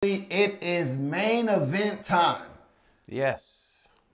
It is main event time. Yes.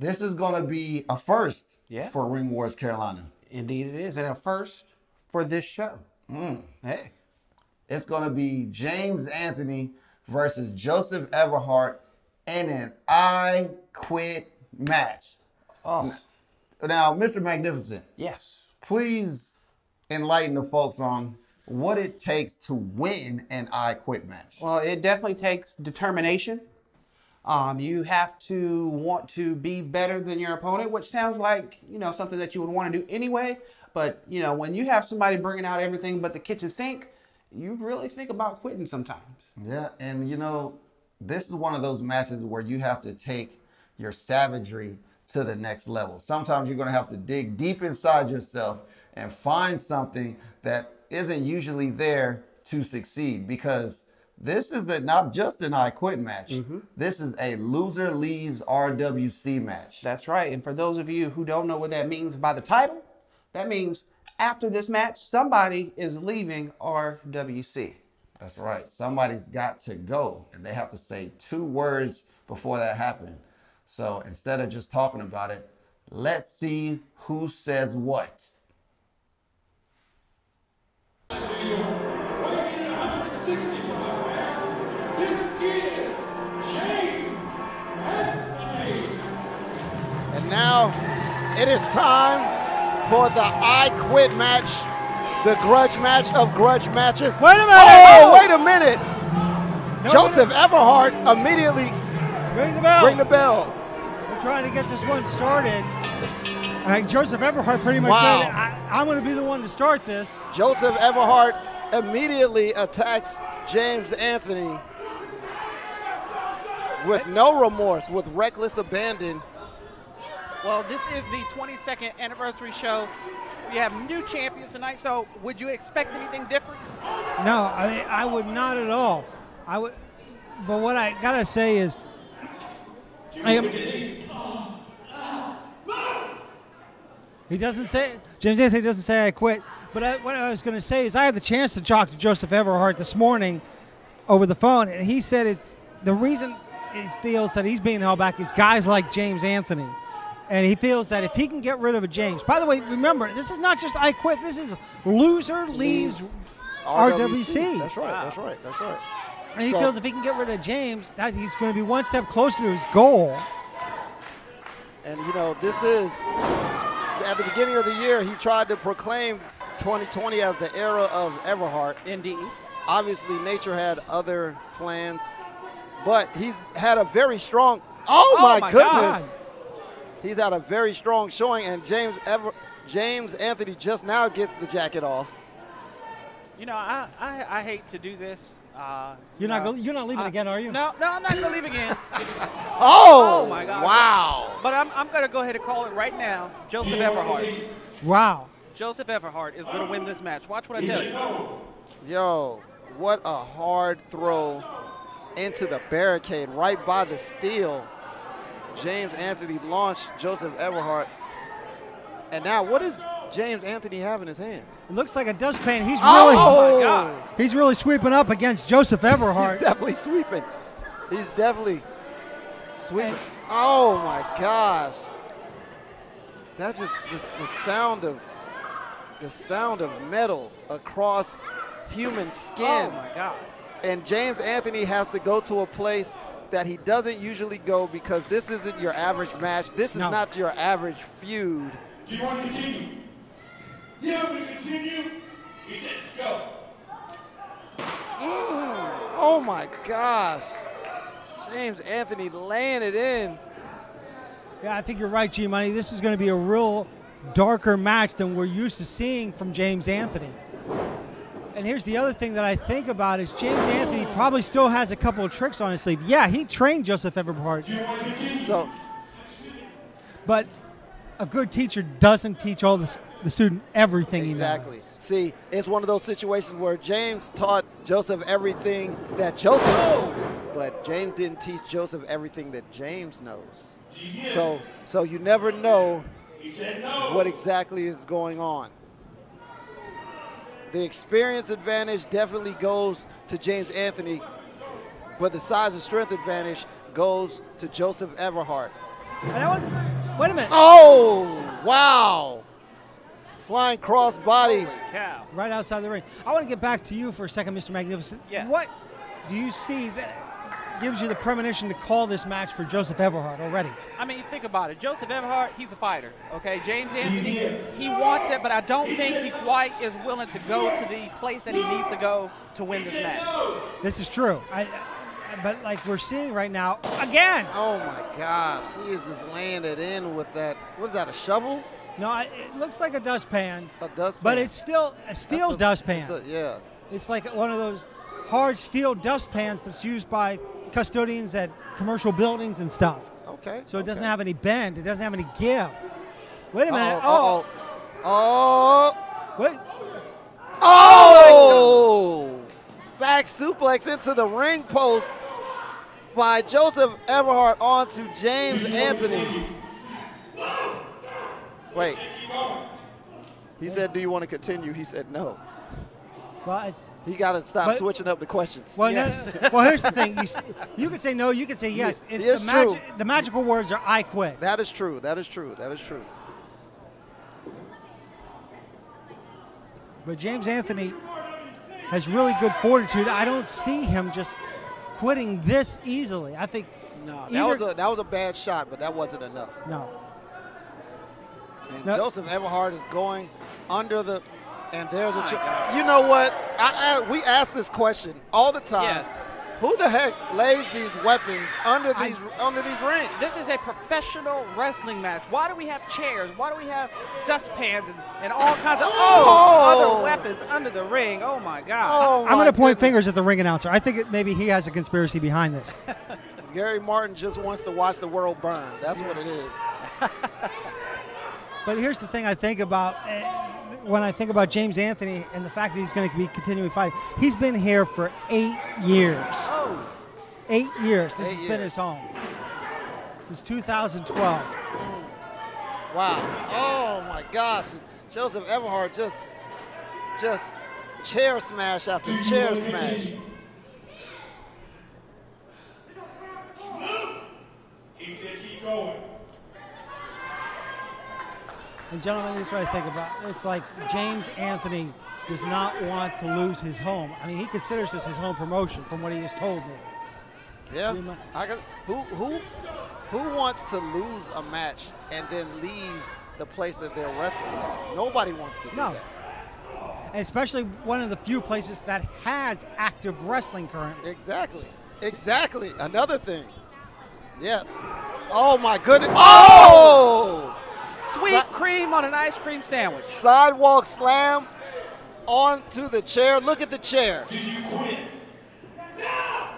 This is going to be a first for Ring Wars Carolina. Indeed it is, and a first for this show. Hey. It's going to be James Anthony versus Joseph Everhart in an I Quit match. Oh. Now, Mr. Magnificent. Yes. Please enlighten the folks on what it takes to win an I Quit match. Well, it definitely takes determination. You have to want to be better than your opponent, which sounds like, something that you would want to do anyway. But, when you have somebody bringing out everything but the kitchen sink, you really think about quitting sometimes. Yeah, and this is one of those matches where you have to take your savagery to the next level. Sometimes you're going to have to dig deep inside yourself and find something that isn't usually there to succeed, because this is not just an I Quit match. This is a loser leaves RWC match. That's right. And for those of you who don't know what that means by the title, that means after this match, somebody is leaving RWC. That's right. Somebody's got to go, and they have to say 2 words before that happens. So instead of just talking about it, let's see who says what. Weighing 165 pounds, this is James Anthony. And now it is time for the I Quit match, the grudge match of grudge matches. Wait a minute! Oh, wait a minute! Joseph Everhart immediately Ring the bell. Ring the bell. We're trying to get this one started. Joseph Everhart pretty much said, I'm going to be the one to start this. Joseph Everhart immediately attacks James Anthony with no remorse, with reckless abandon. Well, this is the 22nd anniversary show. We have new champions tonight, so would you expect anything different? No, I would not at all. But what I got to say is, he doesn't say, James Anthony doesn't say I quit. But what I was going to say is I had the chance to talk to Joseph Everhart this morning over the phone, and he said the reason he feels that he's being held back is guys like James Anthony. And he feels that if he can get rid of a James, by the way, remember, this is not just I quit, this is loser leaves RWC. That's right, that's right, that's right. And he feels if he can get rid of James, that he's going to be one step closer to his goal. And, this is, at the beginning of the year, he tried to proclaim 2020 as the era of Everhart. Indeed. Obviously, nature had other plans, but he's had a very strong, oh my goodness. God. He's had a very strong showing, and James Anthony just now gets the jacket off. I hate to do this. You're not leaving again, are you? No, I'm not going to leave again. Oh my God. Wow. But I'm going to go ahead and call it right now. Joseph Everhart. Wow. Joseph Everhart is going to win this match. Watch what I tell you. Yo, what a hard throw into the barricade right by the steel. James Anthony launched Joseph Everhart. And now what does James Anthony have in his hand? It looks like a dustpan. He's He's really sweeping up against Joseph Everhart. He's definitely sweeping. He's definitely sweeping. Oh my gosh. That's just the sound of metal across human skin. Oh my God. And James Anthony has to go to a place that he doesn't usually go, because this isn't your average match. This is not your average feud. Do you want to continue? Yeah, I'm going to continue. He said, go. Oh my gosh. James Anthony laying it in. Yeah, I think you're right, G-Money. This is going to be a real darker match than we're used to seeing from James Anthony. And here's the other thing that I think about is James Anthony probably still has a couple of tricks on his sleeve. Yeah, he trained Joseph Everhart. But a good teacher doesn't teach all the student everything he knows. Exactly. See, it's one of those situations where James taught Joseph everything that Joseph knows, but James didn't teach Joseph everything that James knows. So you never know what exactly is going on. The experience advantage definitely goes to James Anthony, but the size and strength advantage goes to Joseph Everhart. Wait a minute. Oh, wow. Flying cross body. Cow. Right outside the ring. I want to get back to you for a second, Mr. Magnificent. Yes. What do you see that gives you the premonition to call this match for Joseph Everhart already? I mean, think about it. Joseph Everhart, he's a fighter, okay? James Anthony, he wants it, but I don't think he quite is willing to go to the place that he needs to go to win this match. This is true. But like we're seeing right now, again. Oh, my gosh. He is just laying it in with that. What is that, a shovel? No, it looks like a dustpan. A dustpan. But it's still a steel dustpan. Yeah. It's like one of those hard steel dustpans that's used by custodians at commercial buildings and stuff. Okay. So it doesn't have any bend. It doesn't have any give. Wait a minute. Oh. Wait. Oh! Back suplex into the ring post by Joseph Everhart onto James Anthony. Wait. He said, do you want to continue? He said no. Well, he got to stop switching up the questions. Well, well, here's the thing. You can say no. You can say yes. It's true. The magical words are "I quit." That is true. That is true. That is true. But James Anthony has really good fortitude. I don't see him just quitting this easily. I think no, that was a bad shot, but that wasn't enough. No. And Joseph Everhart is going under the, and there's a. You know what? We ask this question all the time. Yes. Who the heck lays these weapons under these rings? This is a professional wrestling match. Why do we have chairs? Why do we have dustpans and all kinds of other weapons under the ring? Oh my God! I'm going to point fingers at the ring announcer. I think maybe he has a conspiracy behind this. Gary Martin just wants to watch the world burn. That's what it is. But here's the thing I think about when I think about James Anthony and the fact that he's going to be continuing fighting. He's been here for 8 years. 8 years. This has been his home since 2012. Wow. Oh my gosh. Joseph Everhart just chair smash after chair smash. He said keep going. And gentlemen, this is what I think about. It's like James Anthony does not want to lose his home. I mean, he considers this his home promotion from what he has told me. Yeah. Who wants to lose a match and then leave the place that they're wrestling at? Nobody wants to do that. And especially one of the few places that has active wrestling currently. Exactly. Another thing. Yes. Oh my goodness. Oh! Sweet cream on an ice cream sandwich. Sidewalk slam onto the chair. Look at the chair. Do you quit? No!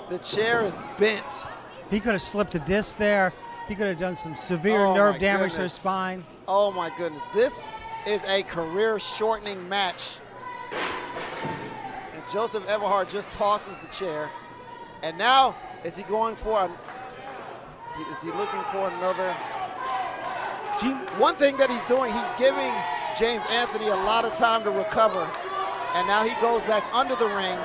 The chair is bent. He could have slipped a disc there. He could have done some severe nerve damage to his spine. Oh my goodness. This is a career-shortening match. And Joseph Everhart just tosses the chair. And now, is he looking for another? One thing that he's doing, he's giving James Anthony a lot of time to recover, and now he goes back under the ring.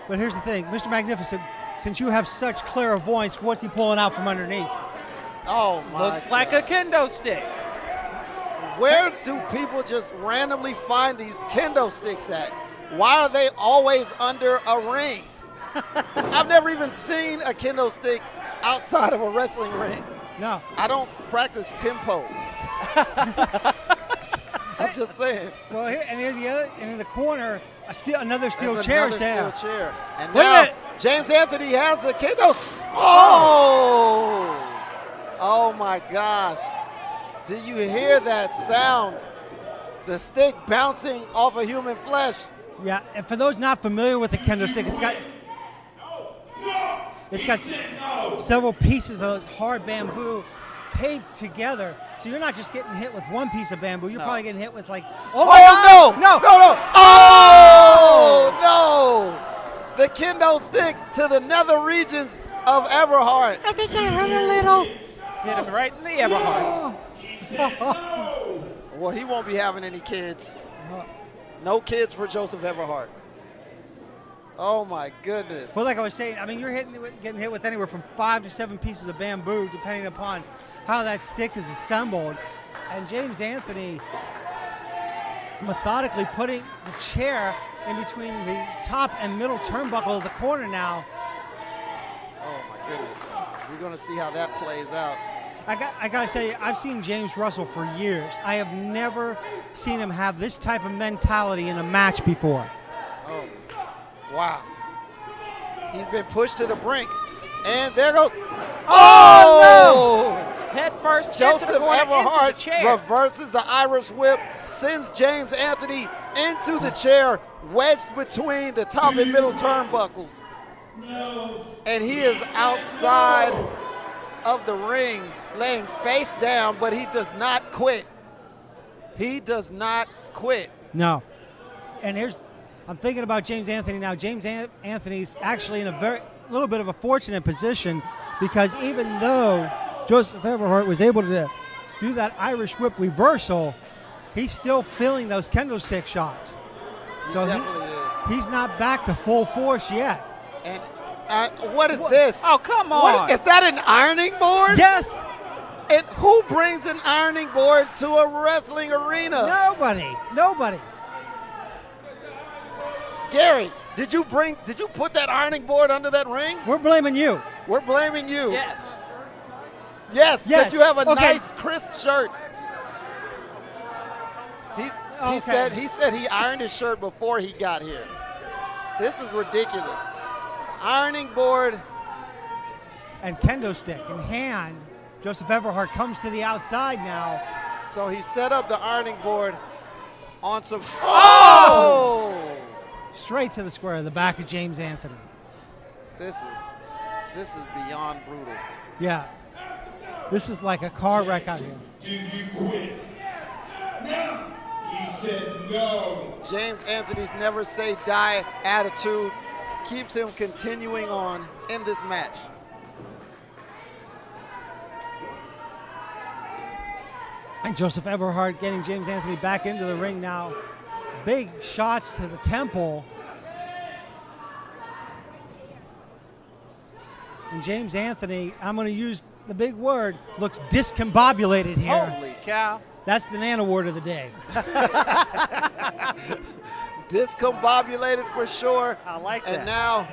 But here's the thing, Mr. Magnificent, since you have such clairvoyance, what's he pulling out from underneath? Oh my Looks like a kendo stick. Where do people just randomly find these kendo sticks at? Why are they always under a ring? I've never even seen a kendo stick outside of a wrestling ring. No. I don't practice Kempo. I'm just saying. Well, here, and in the corner, another steel chair is there. Steel chair. And now James Anthony has the kendo. Oh my gosh. Do you hear that sound? The stick bouncing off of human flesh. Yeah, and for those not familiar with the kendo stick, it's got several pieces of this hard bamboo taped together. So you're not just getting hit with one piece of bamboo, you're probably getting hit with like, no! Oh no! The kendo stick to the nether regions of Everhart. I think I heard a little. Hit him right in the Everhart. Well, he won't be having any kids. No kids for Joseph Everhart. Oh my goodness. Well, like I was saying, I mean, you're getting hit with anywhere from 5 to 7 pieces of bamboo, depending upon how that stick is assembled. And James Anthony methodically putting the chair in between the top and middle turnbuckle of the corner now. Oh my goodness. We're going to see how that plays out. I gotta say, I've seen James Russell for years. I have never seen him have this type of mentality in a match before. Oh, wow. He's been pushed to the brink. And there goes. Oh! No! Head first, Joseph Everhart Everhart reverses the Irish whip, sends James Anthony into the chair, wedged between the top and middle turnbuckles. And he is outside of the ring, laying face down, but he does not quit. He does not quit. No. And I'm thinking about James Anthony now. James Anthony's actually in a little bit of a fortunate position, because even though Joseph Everhart was able to do that Irish whip reversal, he's still feeling those kendo stick shots. So he's not back to full force yet. And what is this? Oh, come on. Is that an ironing board? Yes. And who brings an ironing board to a wrestling arena? Nobody. Gary, did you put that ironing board under that ring? We're blaming you. We're blaming you. Yes. Yes, because you have a Okay. nice, crisp shirt. He said he ironed his shirt before he got here. This is ridiculous. Ironing board. And kendo stick in hand. Joseph Everhart comes to the outside now. So he set up the ironing board on some. Oh! Straight to the square of the back of James Anthony. This is beyond brutal. Yeah. This is like a car wreck out here. Do you quit? No. He said no. James Anthony's never say die attitude keeps him continuing on in this match. And Joseph Everhart getting James Anthony back into the ring now. Big shots to the temple. And James Anthony, I'm going to use the big word, looks discombobulated here. Holy cow. That's the Nana word of the day. Discombobulated for sure. I like that. And now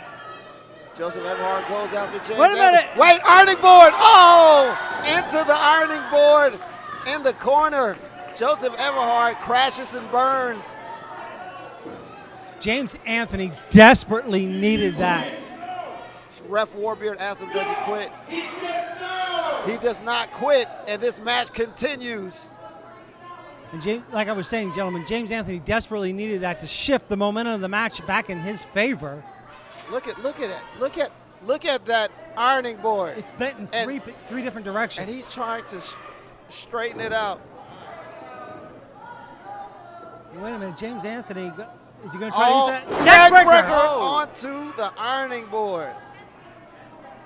Joseph Everhart goes after James Wait a minute. Anthony. Wait, ironing board. Oh! Into the ironing board in the corner. Joseph Everhart crashes and burns. James Anthony desperately needed that. Ref Warbeard asks him, does he quit? He does not quit, and this match continues. And James, like I was saying, gentlemen, James Anthony desperately needed that to shift the momentum of the match back in his favor. Look at it. Look at that ironing board. It's bent in three different directions. And he's trying to straighten it out. Wait a minute, James Anthony, is he going to try to use that? Neckbreaker onto the ironing board.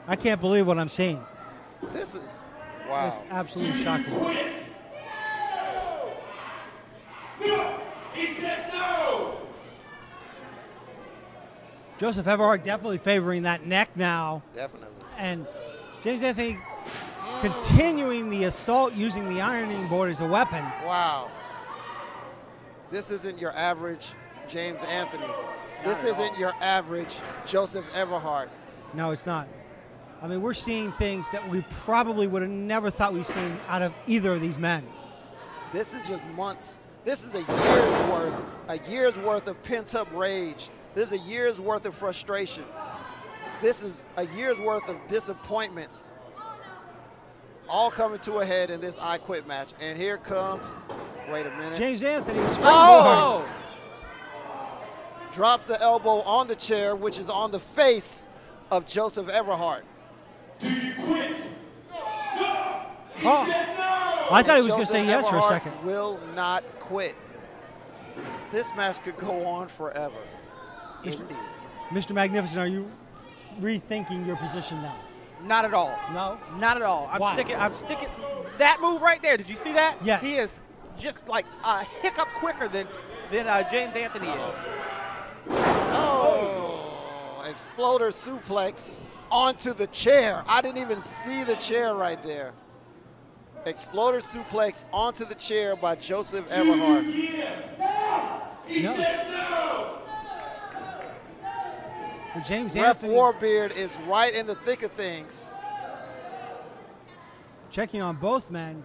I can't believe what I'm seeing. This is, wow. It's absolutely shocking. No. He said no. Joseph Everhart definitely favoring that neck now. Definitely. And James Anthony continuing the assault using the ironing board as a weapon. Wow. This isn't your average James Anthony. This isn't your average Joseph Everhart. No, it's not. I mean, we're seeing things that we probably would have never thought we'd seen out of either of these men. This is just months. This is a year's worth of pent-up rage. This is a year's worth of frustration. This is a year's worth of disappointments, all coming to a head in this I Quit match. And here comes, wait a minute. James Anthony springboard. Drops the elbow on the chair, which is on the face of Joseph Everhart. Do you quit? No. He Oh. said no. I thought he was going to Joseph say yes for a Everhart second. Will not quit. This match could go on forever. Indeed. Mr. Magnificent, are you rethinking your position now? Not at all. No? Not at all. I'm Why? sticking that move right there. Did you see that? Yes. He is just like a hiccup quicker than James Anthony is. Oh. exploder suplex onto the chair. I didn't even see the chair right there. Exploder suplex onto the chair by Joseph Everhart. He said no. Well, James Ref Anthony Warbeard is right in the thick of things. checking on both men.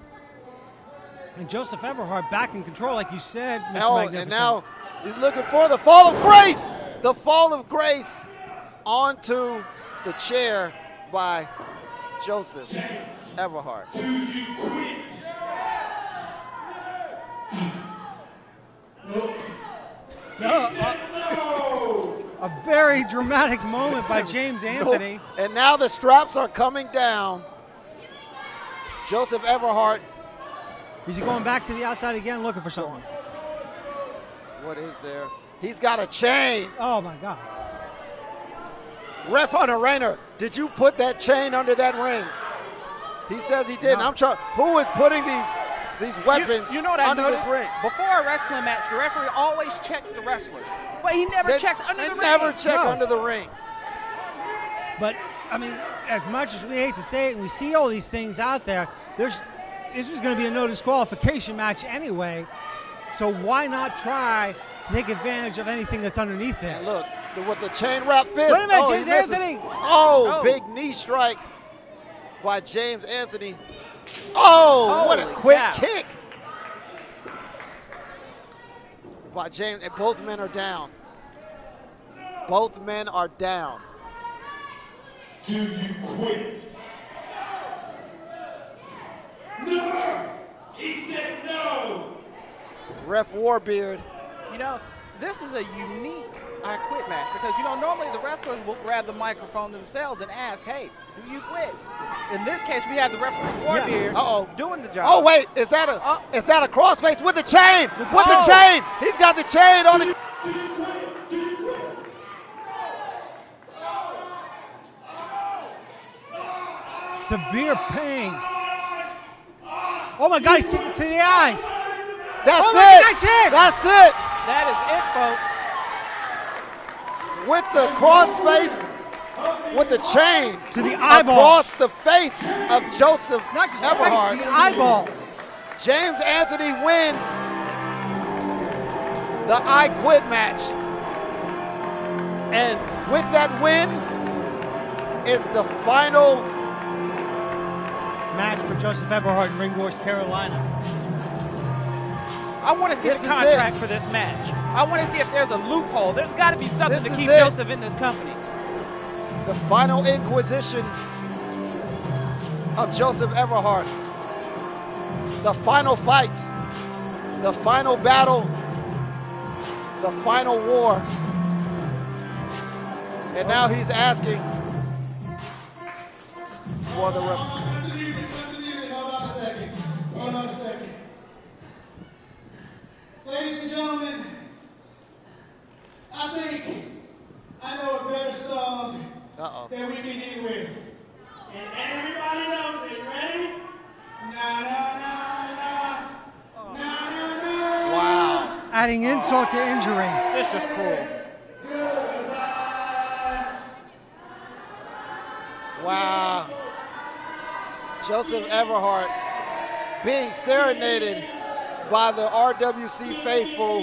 And Joseph Everhart back in control, like you said, Mr. Oh, Magnificent. and now he's looking for the fall of grace. The fall of grace onto the chair by Joseph Everhart. Do you quit? Nope. A very dramatic moment by James Anthony. And now the straps are coming down. Joseph Everhart. Is he going back to the outside again looking for something? What is there? He's got a chain. Oh, my God. Ref Hunter Rayner, did you put that chain under that ring? He says he didn't. No. I'm trying. Who is putting these weapons You know what I under noticed? this ring? Before a wrestling match, the referee always checks the wrestlers, but he never checks under the ring. They never check No. under the ring. But, I mean, as much as we hate to say it, and we see all these things out there, this was going to be a no disqualification match anyway. So why not try to take advantage of anything that's underneath there? And look, with the chain wrap fist. Wait a minute, oh, he James misses. Anthony. Oh, Oh. big knee strike by James Anthony. Oh, what a quick yeah. kick by James. And both men are down. Both men are down. Do you quit? No. He said no. Ref Warbeard. You know, this is a unique I quit match because, you know, normally the wrestlers will grab the microphone themselves and ask, hey, do you quit? In this case, we have the referee Warbeard Uh-oh. doing the job. Oh wait, is that a crossface with the chain? With the Oh. chain. He's got the chain on it. Do you quit? Do you quit? Severe pain. Oh, my God, he's taking it to the eyes. That's Oh, it. that's it. That's it. That is it, folks. With the crossface, with the chain To the eyeballs. across the face of Joseph Not just the Everhart. face, the eyeballs. James Anthony wins the I Quit match. And with that win is the final Match for Joseph Everhart in Ringgold, Carolina. I want to see This the is contract it. for this match. I want to see if there's a loophole. There's got to be something This to is keep it. Joseph in this company. the final inquisition of Joseph Everhart. The final fight, the final battle, the final war. And now he's asking for the referee. Hold on a second. Ladies and gentlemen, I think I know a better song Uh-oh. that we can end with. And everybody knows it. Ready? Na na na na. Na na na. Wow. Adding insult to injury. This is cruel. Goodbye. Wow. Joseph Everhart being serenaded by the RWC faithful